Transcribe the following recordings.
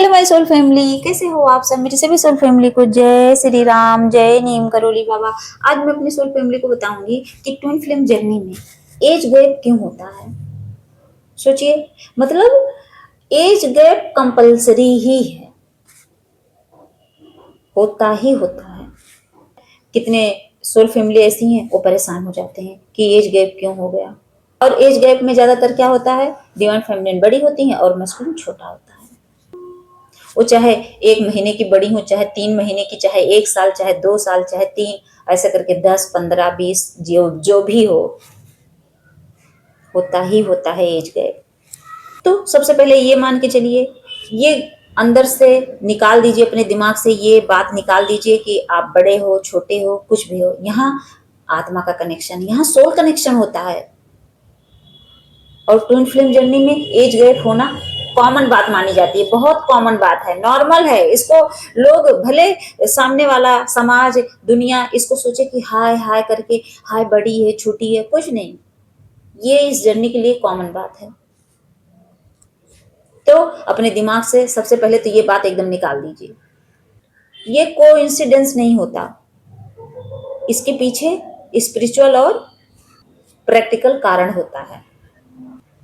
Hello my soul family, कैसे हो आप सब। मेरी सभी सोल फैमिली को जय श्री राम, जय नीम करोली बाबा। आज मैं अपनी सोल फैमिली को बताऊंगी कि ट्विन फ्लेम जर्नी में एज गैप क्यों होता है। सोचिए, मतलब एज गैप कंपलसरी ही है, होता ही होता है। कितने सोल फैमिली ऐसी हैं वो परेशान हो जाते हैं कि एज गैप क्यों हो गया। और एज गैप में ज्यादातर क्या होता है, डिवाइन फेमिनिन बड़ी होती है और मस्कुलिन छोटा होता है। वो चाहे 1 महीने की बड़ी हो, चाहे 3 महीने की, चाहे 1 साल, चाहे 2 साल, चाहे 3, ऐसे करके 10, 15, 20 जो जो भी हो, होता ही होता है एज गैप। तो सबसे पहले ये मान के चलिए, ये अंदर से निकाल दीजिए, अपने दिमाग से ये बात निकाल दीजिए कि आप बड़े हो, छोटे हो, कुछ भी हो, यहाँ आत्मा का कनेक्शन, यहाँ सोल कनेक्शन होता है। और ट्विन फ्लेम जर्नी में एज गैप होना कॉमन बात मानी जाती है, बहुत कॉमन बात है, नॉर्मल है। इसको लोग भले सामने वाला समाज दुनिया इसको सोचे कि हाय हाय करके, हाय बड़ी है छोटी है, कुछ नहीं, ये इस जर्नी के लिए कॉमन बात है। तो अपने दिमाग से सबसे पहले तो ये बात एकदम निकाल दीजिए, ये कोइंसिडेंस नहीं होता, इसके पीछे स्पिरिचुअल और प्रैक्टिकल कारण होता है।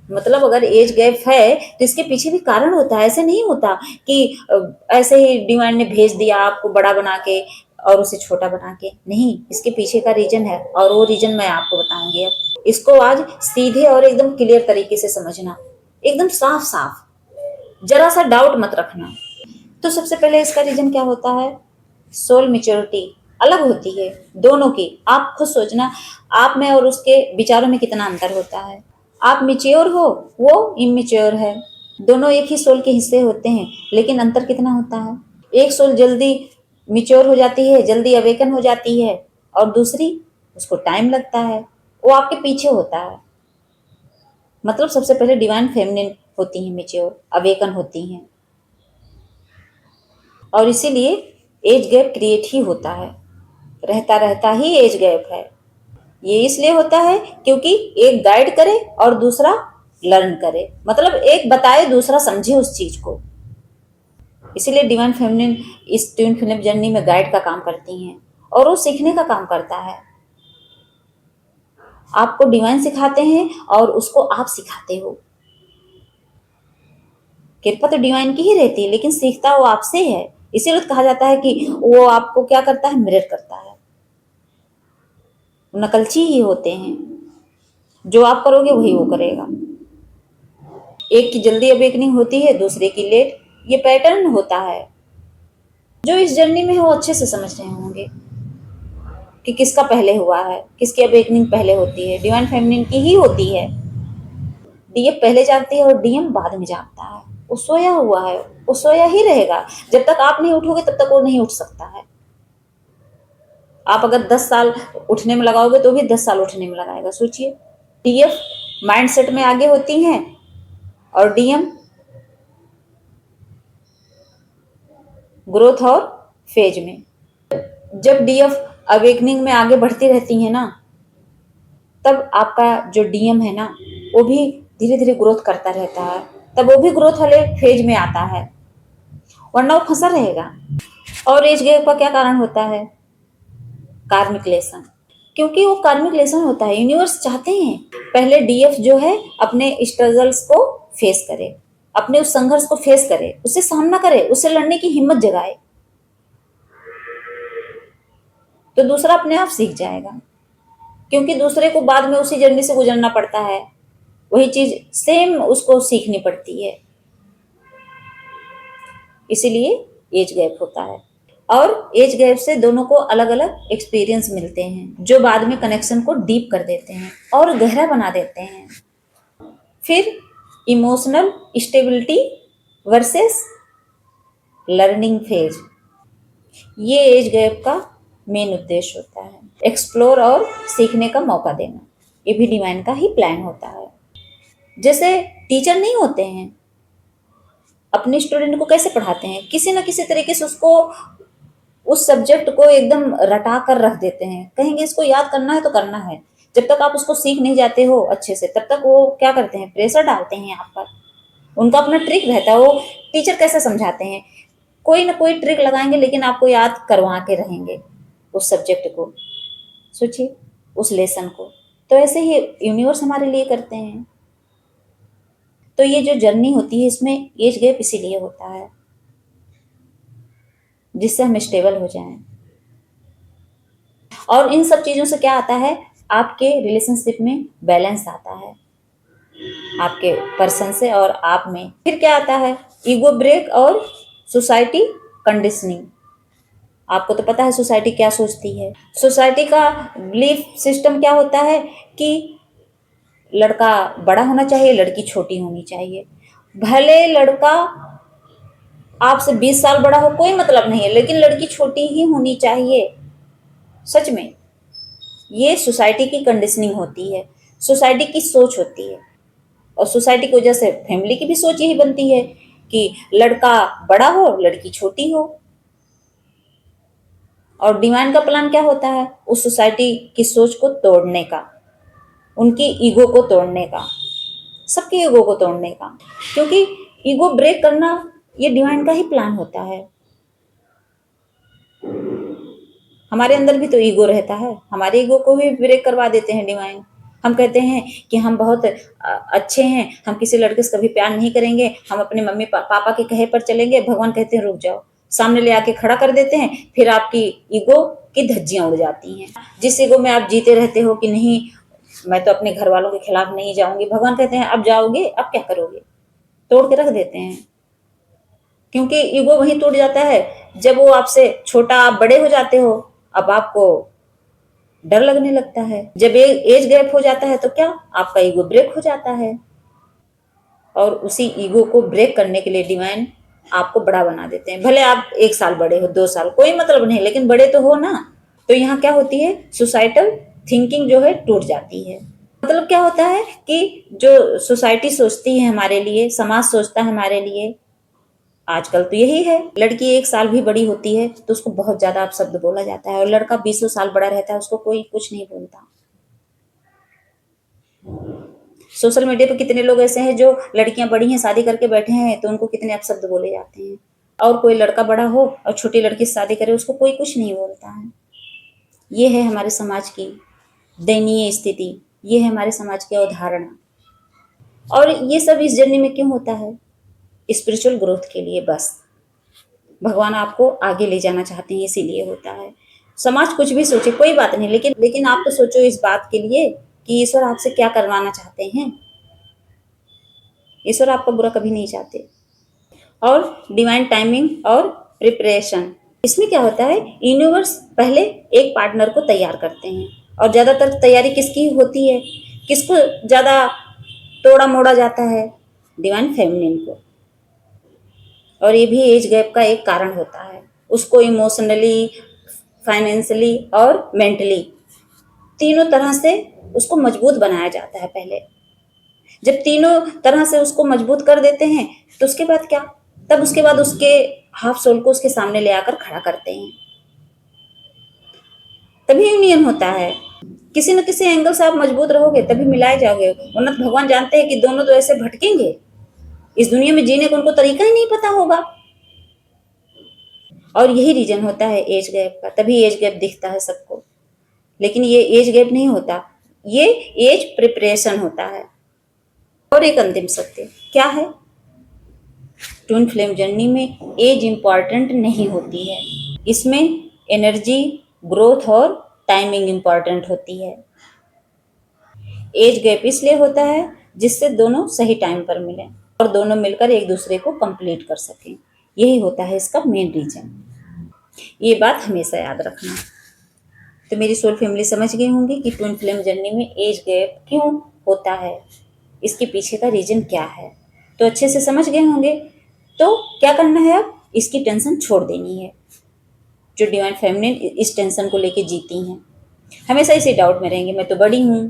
मतलब अगर एज गैप है तो इसके पीछे भी कारण होता है। ऐसे नहीं होता कि ऐसे ही डिवाइन ने भेज दिया आपको बड़ा बना के और उसे छोटा बना के, नहीं, इसके पीछे का रीजन है और वो रीजन मैं आपको बताऊंगी। अब इसको आज सीधे और एकदम क्लियर तरीके से समझना, एकदम साफ साफ, जरा सा डाउट मत रखना। तो सबसे पहले इसका रीजन क्या होता है, सोल मेच्योरिटी अलग होती है दोनों की। आप खुद सोचना, आप में और उसके विचारों में कितना अंतर होता है। आप मेच्योर हो, वो इमेच्योर है, दोनों एक ही सोल के हिस्से होते हैं, लेकिन अंतर कितना होता है। एक सोल जल्दी मेच्योर हो जाती है, जल्दी अवेकन हो जाती है, और दूसरी उसको टाइम लगता है, वो आपके पीछे होता है। मतलब सबसे पहले डिवाइन फेमिनिन होती हैं, मेच्योर अवेकन होती हैं, और इसीलिए एज गैप क्रिएट ही होता है, रहता रहता ही एज गैप है। ये इसलिए होता है क्योंकि एक गाइड करे और दूसरा लर्न करे, मतलब एक बताए दूसरा समझे उस चीज को। इसीलिए डिवाइन फेमिनिन इस ट्विन फ्लेम जर्नी में गाइड का काम करती हैं और वो सीखने का काम करता है। आपको डिवाइन सिखाते हैं और उसको आप सिखाते हो। कृपा तो डिवाइन की ही रहती है, लेकिन सीखता वो आपसे है। इसीलिए तो कहा जाता है कि वो आपको क्या करता है, मिरर करता है। नकलची ही होते हैं, जो आप करोगे वही वो करेगा। एक की जल्दी अवेकनिंग होती है, दूसरे की लेट, ये पैटर्न होता है। जो इस जर्नी में है वो अच्छे से समझ रहे होंगे कि किसका पहले हुआ है, किसकी अवेकनिंग पहले होती है। डिवाइन फेमिनिन की ही होती है। डीएफ पहले जागती है और डीएम बाद में जागता है। वो सोया हुआ है, वो सोया ही रहेगा। जब तक आप नहीं उठोगे तब तक वो नहीं उठ सकता है। आप अगर 10 साल उठने में लगाओगे तो भी 10 साल उठने में लगाएगा। सोचिए, डीएफ माइंडसेट में आगे होती हैं और डीएम ग्रोथ और फेज में। जब डीएफ अवेकनिंग में आगे बढ़ती रहती है ना, तब आपका जो डीएम है ना, वो भी धीरे धीरे ग्रोथ करता रहता है, तब वो भी ग्रोथ वाले फेज में आता है, वरना वो फंसा रहेगा। और एज गैप का क्या कारण होता है, कार्मिक लेसन। क्योंकि वो कार्मिक लेसन होता है, यूनिवर्स चाहते हैं पहले डीएफ जो है अपने स्ट्रगल्स को फेस करे, अपने उस संघर्ष को फेस करे, उससे सामना करे, उससे लड़ने की हिम्मत जगाए, तो दूसरा अपने आप सीख जाएगा। क्योंकि दूसरे को बाद में उसी जर्नी से गुजरना पड़ता है, वही चीज सेम उसको सीखनी पड़ती है। इसीलिए एज गैप होता है। और एज गैप से दोनों को अलग अलग एक्सपीरियंस मिलते हैं, जो बाद में कनेक्शन को डीप कर देते हैं और गहरा बना देते हैं। फिर emotional stability versus learning phase, ये एज गैप का मेन उद्देश्य होता है। एक्सप्लोर और सीखने का मौका देना, ये भी डिवाइन का ही प्लान होता है। जैसे टीचर नहीं होते हैं, अपने स्टूडेंट को कैसे पढ़ाते हैं, किसी ना किसी तरीके से उसको उस सब्जेक्ट को एकदम रटा कर रख देते हैं, कहेंगे इसको याद करना है तो करना है। जब तक आप उसको सीख नहीं जाते हो अच्छे से, तब तक वो क्या करते हैं, प्रेशर डालते हैं आप पर। उनका अपना ट्रिक रहता है। वो टीचर कैसे समझाते हैं, कोई ना कोई ट्रिक लगाएंगे लेकिन आपको याद करवा के रहेंगे उस सब्जेक्ट को, सोचिए उस लेसन को। तो ऐसे ही यूनिवर्स हमारे लिए करते हैं। तो ये जो जर्नी होती है इसमें एज गैप इसीलिए होता है जिससे हम स्टेबल हो जाएं। और इन सब चीजों से क्या आता है, आपके रिलेशनशिप में बैलेंस आता है, आपके पर्सन से और आप में। फिर क्या आता है, ईगो ब्रेक और सोसाइटी कंडीशनिंग। आपको तो पता है सोसाइटी क्या सोचती है। सोसाइटी का बिलीफ सिस्टम क्या होता है कि लड़का बड़ा होना चाहिए, लड़की छोटी होनी चाहिए। भले लड़का आपसे 20 साल बड़ा हो कोई मतलब नहीं है, लेकिन लड़की छोटी ही होनी चाहिए। सच में ये सोसाइटी की कंडीशनिंग होती है, सोसाइटी की सोच होती है। और सोसाइटी की वजह से फैमिली की भी सोच यही बनती है कि लड़का बड़ा हो, लड़की छोटी हो। और डिवाइन का प्लान क्या होता है, उस सोसाइटी की सोच को तोड़ने का, उनकी ईगो को तोड़ने का, सबकी ईगो को तोड़ने का। क्योंकि ईगो ब्रेक करना ये डिवाइन का ही प्लान होता है। हमारे अंदर भी तो ईगो रहता है, हमारे ईगो को भी ब्रेक करवा देते हैं डिवाइन। हम कहते हैं कि हम बहुत अच्छे हैं, हम किसी लड़के से कभी प्यार नहीं करेंगे, हम अपने मम्मी पापा के कहे पर चलेंगे। भगवान कहते हैं रुक जाओ, सामने ले आके खड़ा कर देते हैं। फिर आपकी ईगो की धज्जियां उड़ जाती हैं। जिस ईगो में आप जीते रहते हो कि नहीं मैं तो अपने घर वालों के खिलाफ नहीं जाऊंगी, भगवान कहते हैं अब जाओगे, अब क्या करोगे, तोड़ के रख देते हैं। क्योंकि ईगो वहीं टूट जाता है जब वो आपसे छोटा आप बड़े हो जाते हो। अब आपको डर लगने लगता है। जब एज गैप हो जाता है तो क्या आपका ईगो ब्रेक हो जाता है। और उसी ईगो को ब्रेक करने के लिए डिवाइन आपको बड़ा बना देते हैं। भले आप 1 साल बड़े हो, 2 साल, कोई मतलब नहीं, लेकिन बड़े तो हो ना। तो यहाँ क्या होती है, सोसाइटल थिंकिंग जो है टूट जाती है। मतलब क्या होता है कि जो सोसाइटी सोचती है हमारे लिए, समाज सोचता है हमारे लिए, आजकल तो यही है। लड़की 1 साल भी बड़ी होती है तो उसको बहुत ज्यादा अपशब्द बोला जाता है, और लड़का 20 साल बड़ा रहता है उसको कोई कुछ नहीं बोलता। सोशल मीडिया पे कितने लोग ऐसे हैं जो लड़कियां बड़ी हैं, शादी करके बैठे हैं, तो उनको कितने अपशब्द बोले जाते हैं। और कोई लड़का बड़ा हो और छोटी लड़की से शादी करे, उसको कोई कुछ नहीं बोलता है। ये है हमारे समाज की दयनीय स्थिति, ये है हमारे समाज की अवधारणा। और ये सब इस जर्नी में क्यों होता है, स्पिरिचुअल ग्रोथ के लिए। बस भगवान आपको आगे ले जाना चाहते हैं, इसीलिए होता है। समाज कुछ भी सोचे कोई बात नहीं, लेकिन आप तो सोचो इस बात के लिए कि ईश्वर आपसे क्या करवाना चाहते हैं। ईश्वर आपका बुरा कभी नहीं चाहते। और डिवाइन टाइमिंग और प्रिपरेशन, इसमें क्या होता है, यूनिवर्स पहले एक पार्टनर को तैयार करते हैं। और ज्यादातर तैयारी किसकी होती है, किसको ज्यादा तोड़ा मोड़ा जाता है, डिवाइन फेमिनिन को। और ये भी एज गैप का एक कारण होता है। उसको इमोशनली, फाइनेंशियली और मेंटली तीनों तरह से उसको मजबूत बनाया जाता है पहले। जब तीनों तरह से उसको मजबूत कर देते हैं तो उसके बाद क्या, तब उसके बाद उसके हाफ सोल को उसके सामने ले आकर खड़ा करते हैं, तभी यूनियन होता है। किसी न किसी एंगल से आप मजबूत रहोगे तभी मिलाए जाओगे, वरना तो भगवान जानते हैं कि दोनों तो ऐसे भटकेंगे, इस दुनिया में जीने का उनको तरीका ही नहीं पता होगा। और यही रीजन होता है एज गैप का, तभी एज गैप दिखता है सबको। लेकिन ये एज गैप नहीं होता, ये एज प्रिपरेशन होता है। और एक अंतिम सत्य क्या है, ट्विन फ्लेम जर्नी में एज इंपॉर्टेंट नहीं होती है, इसमें एनर्जी, ग्रोथ और टाइमिंग इंपॉर्टेंट होती है। एज गैप इसलिए होता है जिससे दोनों सही टाइम पर मिले और दोनों मिलकर एक दूसरे को कंप्लीट कर सकें, यही होता है इसका मेन रीजन। ये बात हमेशा याद रखना। तो मेरी सोल फैमिली समझ गई होंगी कि ट्विन फ्लेम जर्नी में एज गैप क्यों होता है, इसके पीछे का रीजन क्या है। तो अच्छे से समझ गए होंगे। तो क्या करना है, अब इसकी टेंशन छोड़ देनी है। जो डिवाइन फेमिनिन इस टेंशन को लेके जीती हैं, हमेशा इसी डाउट में रहेंगे, मैं तो बड़ी हूं,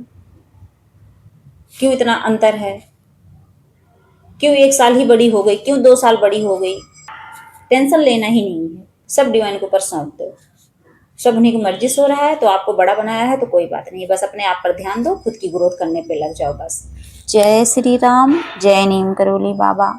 क्यों इतना अंतर है, क्यों 1 साल ही बड़ी हो गई, क्यों 2 साल बड़ी हो गई। टेंशन लेना ही नहीं है, सब डिवाइन के ऊपर सौंप दो। सब उन्हीं की मर्जी से हो रहा है, तो आपको बड़ा बनाया है तो कोई बात नहीं, बस अपने आप पर ध्यान दो, खुद की ग्रोथ करने पे लग जाओ बस। जय श्री राम, जय नीम करोली बाबा।